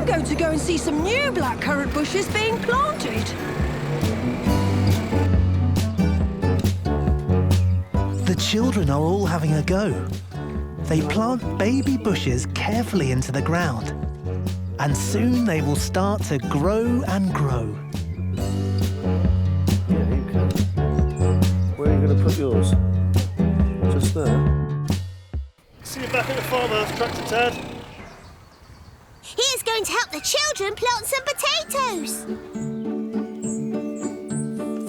I'm going to go and see some new blackcurrant bushes being planted. The children are all having a go. They plant baby bushes carefully into the ground, and soon they will start to grow and grow. Yeah, you can. Where are you going to put yours? Just there? See you back at the farmhouse, Tractor Ted. He's going to help the children plant some potatoes.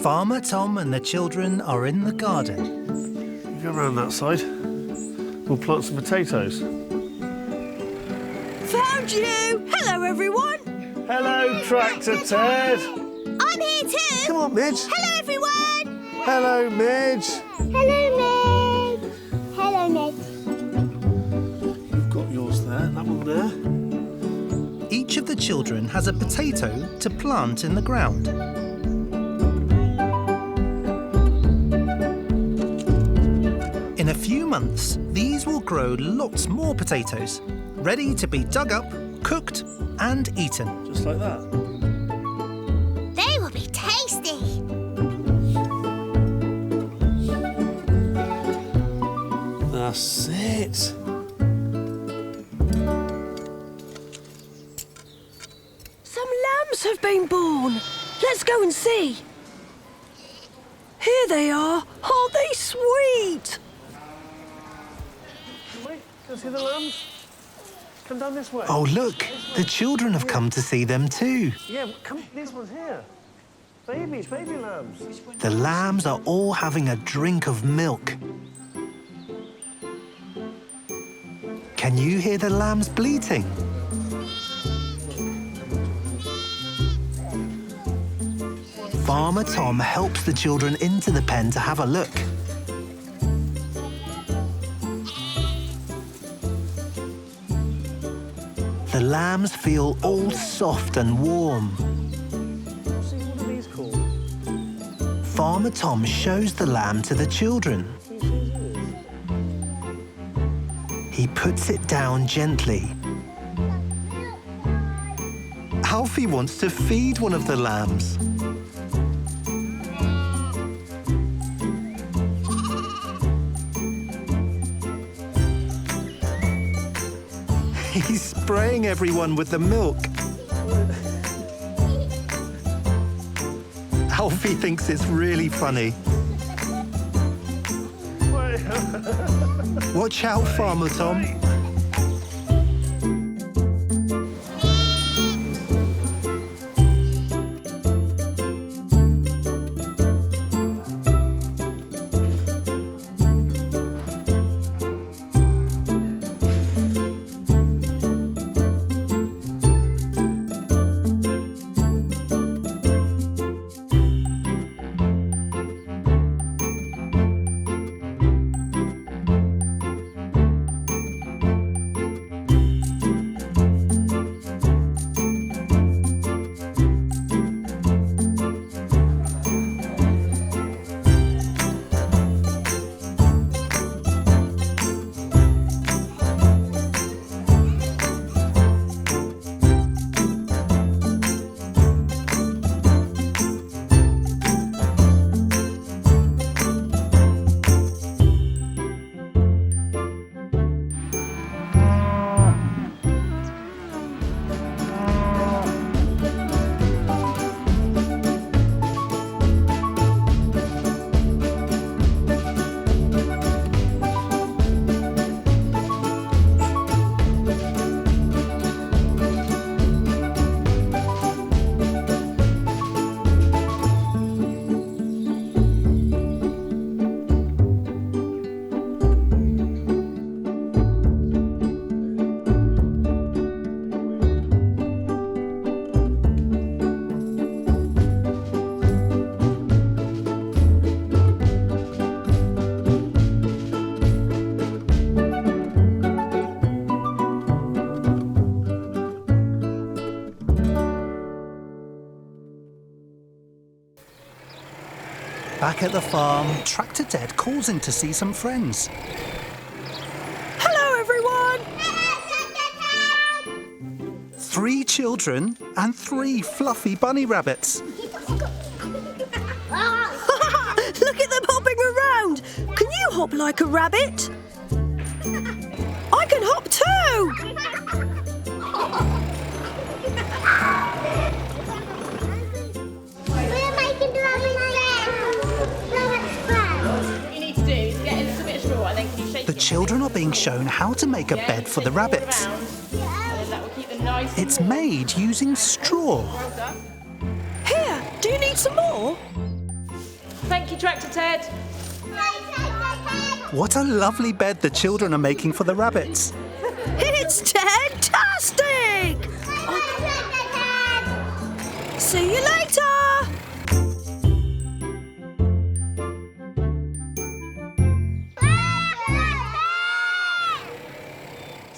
Farmer Tom and the children are in the garden. Go around that side. We'll plant some potatoes. Found you! Hello, everyone! Hello, Tractor Ted. I'm here too. Come on, Midge. Hello, everyone. Hello, Midge. Hello, Midge. Hello, Midge. You've got yours there, and that one there. Each of the children has a potato to plant in the ground. In a few months, these will grow lots more potatoes, ready to be dug up, cooked and eaten. Just like that. They will be tasty. That's it. Some lambs have been born. Let's go and see. Here they are. Aren't they sweet? Wait, can I see the lambs? Come down this way. Oh, look, the children have come to see them too. Yeah, come, this one's here. Babies, baby lambs. The lambs are all having a drink of milk. Can you hear the lambs bleating? Farmer Tom helps the children into the pen to have a look. The lambs feel all soft and warm. See, what are these called? Farmer Tom shows the lamb to the children. He puts it down gently. Alfie wants to feed one of the lambs. He's spraying everyone with the milk. Alfie thinks it's really funny. Watch out, Farmer Tom. Back at the farm, Tractor Ted calls in to see some friends. Hello, everyone! 3 children and 3 fluffy bunny rabbits. Look at them hopping around. Can you hop like a rabbit? I can hop too. We're making the rabbit bed. What you need to do is get a little bit of straw and then can you shake The children are being shown how to make a bed for the rabbits. and then that will keep them nice and It's warm. made using straw. Well done. Here, do you need some more? Thank you, Tractor Ted. What a lovely bed the children are making for the rabbits. It's Ted-tastic! See you later!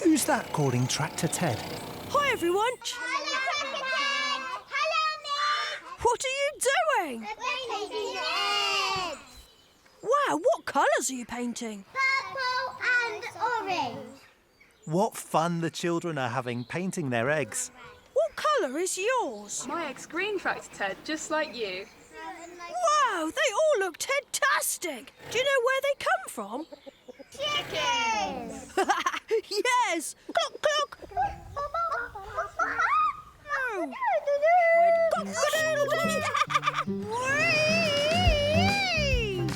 Who's that calling Tractor Ted? Hi, everyone. What are you doing? Wow, what colours are you painting? Purple and orange. What fun the children are having painting their eggs. What colour is yours? My egg's green, Tractor Ted, just like you. Wow, they all look Ted-tastic. Do you know where they come from? Chickens. Yes! Cluck, cluck! Oh. Whee!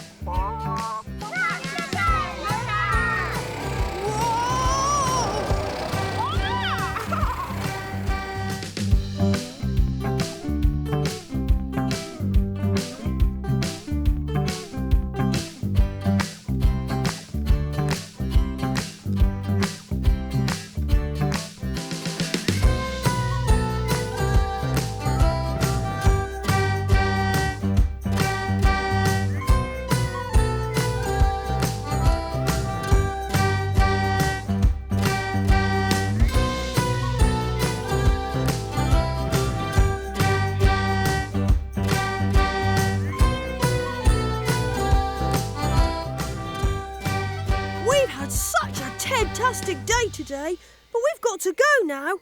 We've had such a Ted-tastic day today, but we've got to go now.